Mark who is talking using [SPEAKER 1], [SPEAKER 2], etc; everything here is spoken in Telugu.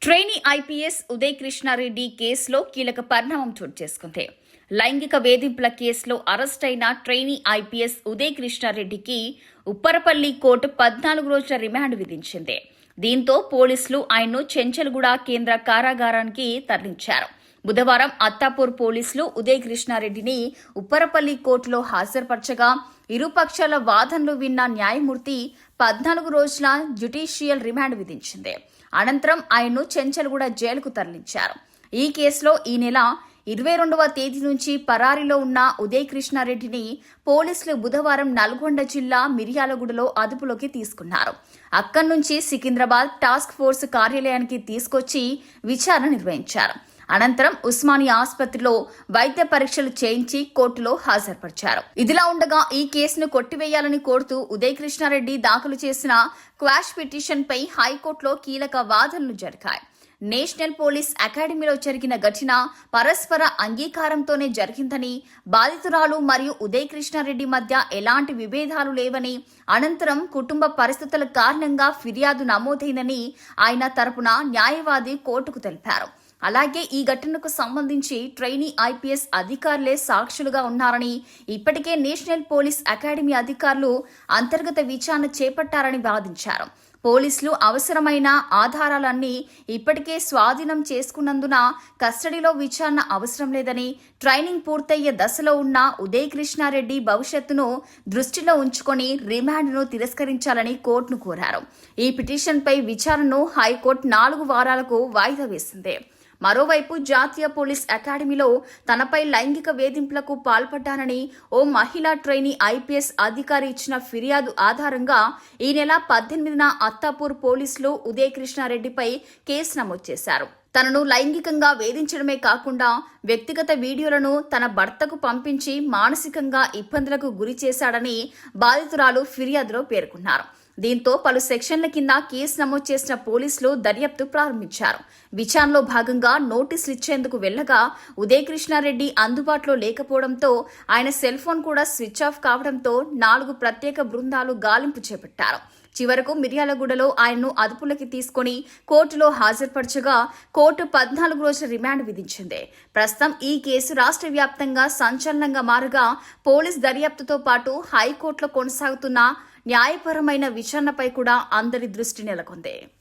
[SPEAKER 1] ట్రైనీ ఐపీఎస్ ఉదయ్ కృష్ణారెడ్డి కేసులో కీలక పరిణామం చోటు చేసుకుంది. లైంగిక వేధింపుల కేసులో అరెస్ట్ అయిన ట్రైనీ ఐపీఎస్ ఉదయ్ కృష్ణారెడ్డికి ఉప్పరపల్లి కోర్టు 14 రోజుల రిమాండ్ విధించింది. దీంతో పోలీసులు ఆయన్ను చెంచల్గూడ కేంద్ర కారాగారానికి తరలించారు. బుధవారం అత్తాపూర్ పోలీసులు ఉదయ్ కృష్ణారెడ్డిని ఉప్పరపల్లి కోర్టులో హాజరుపరచగా ఇరుపక్షాల వాదనలు విన్న న్యాయమూర్తి 14 రోజుల జ్యుడిషియల్ రిమాండ్ విధించింది. అనంతరం ఆయన్ను చెంచల్గూడ జైలుకు తరలించారు. ఈ కేసులో ఈ నెల 22వ తేదీ నుంచి పరారీలో ఉన్న ఉదయ్ కృష్ణారెడ్డిని పోలీసులు బుధవారం నల్గొండ జిల్లా మిర్యాలగూడలో అదుపులోకి తీసుకున్నారు. అక్కడి నుంచి సికింద్రాబాద్ టాస్క్ ఫోర్స్ కార్యాలయానికి తీసుకొచ్చి విచారణ నిర్వహించారు. అనంతరం ఉస్మానియా ఆసుపత్రిలో వైద్య పరీక్షలు చేయించి కోర్టులో హాజరుపరిచారు. ఇదిలా ఉండగా ఈ కేసును కొట్టివేయాలని కోరుతూ ఉదయ్ కృష్ణారెడ్డి దాఖలు చేసిన క్వాష్ పిటిషన్పై హైకోర్టులో కీలక వాదనలు జరిగాయి. నేషనల్ పోలీస్ అకాడమీలో జరిగిన ఘటన పరస్పర అంగీకారంతోనే జరిగిందని, బాధితురాలు మరియు ఉదయ్ కృష్ణారెడ్డి మధ్య ఎలాంటి విభేదాలు లేవని, అనంతరం కుటుంబ పరిస్థితుల కారణంగా ఫిర్యాదు నమోదైందని ఆయన తరపున న్యాయవాది కోర్టుకు తెలిపారు. అలాగే ఈ ఘటనకు సంబంధించి ట్రైనీ ఐపీఎస్ అధికారులే సాక్షులుగా ఉన్నారని, ఇప్పటికే నేషనల్ పోలీస్ అకాడమీ అధికారులు అంతర్గత విచారణ చేపట్టారని వాదించారు. పోలీసులు అవసరమైన ఆధారాలన్నీ ఇప్పటికే స్వాధీనం చేసుకున్నందున కస్టడీలో విచారణ అవసరం లేదని, ట్రైనింగ్ పూర్తయ్యే దశలో ఉన్న ఉదయ్ కృష్ణారెడ్డి భవిష్యత్తును దృష్టిలో ఉంచుకొని రిమాండ్ను తిరస్కరించాలని కోర్టును కోరారు. ఈ పిటిషన్పై విచారణను హైకోర్టు 4 వారాలకు వాయిదా వేసింది. మరోవైపు జాతీయ పోలీస్ అకాడమీలో తనపై లైంగిక వేధింపులకు పాల్పడ్డానని ఓ మహిళా ట్రైనీ ఐపీఎస్ అధికారి ఇచ్చిన ఫిర్యాదు ఆధారంగా ఈ నెల 18న అత్తాపూర్ పోలీసులు ఉదయ్ కృష్ణారెడ్డిపై కేసు నమోదు చేశారు. తనను లైంగికంగా వేధించడమే కాకుండా వ్యక్తిగత వీడియోలను తన భర్తకు పంపించి మానసికంగా ఇబ్బందులకు గురి చేశాడని బాధితురాలు ఫిర్యాదులో పేర్కొన్నారు. దీంతో పలు సెక్షన్ల కింద కేసు నమోదు చేసిన పోలీసులు దర్యాప్తు ప్రారంభించారు. విచారణలో భాగంగా నోటీసులు ఇచ్చేందుకు వెళ్లగా ఉదయ్ కృష్ణారెడ్డి అందుబాటులో లేకపోవడంతో ఆయన సెల్ ఫోన్ కూడా స్విచ్ ఆఫ్ కావడంతో 4 ప్రత్యేక బృందాలు గాలింపు చేపట్టారు. చివరకు మిర్యాలగూడలో ఆయన్ను అదుపులోకి తీసుకుని కోర్టులో హాజరుపరచగా కోర్టు 14 రోజుల రిమాండ్ విధించింది. ప్రస్తుతం ఈ కేసు రాష్ట్ర వ్యాప్తంగా సంచలనంగా మారగా పోలీస్ దర్యాప్తుతో పాటు హైకోర్టులో కొనసాగుతున్న న్యాయపరమైన విచారణపై కూడా అందరి దృష్టి నెలకొంది.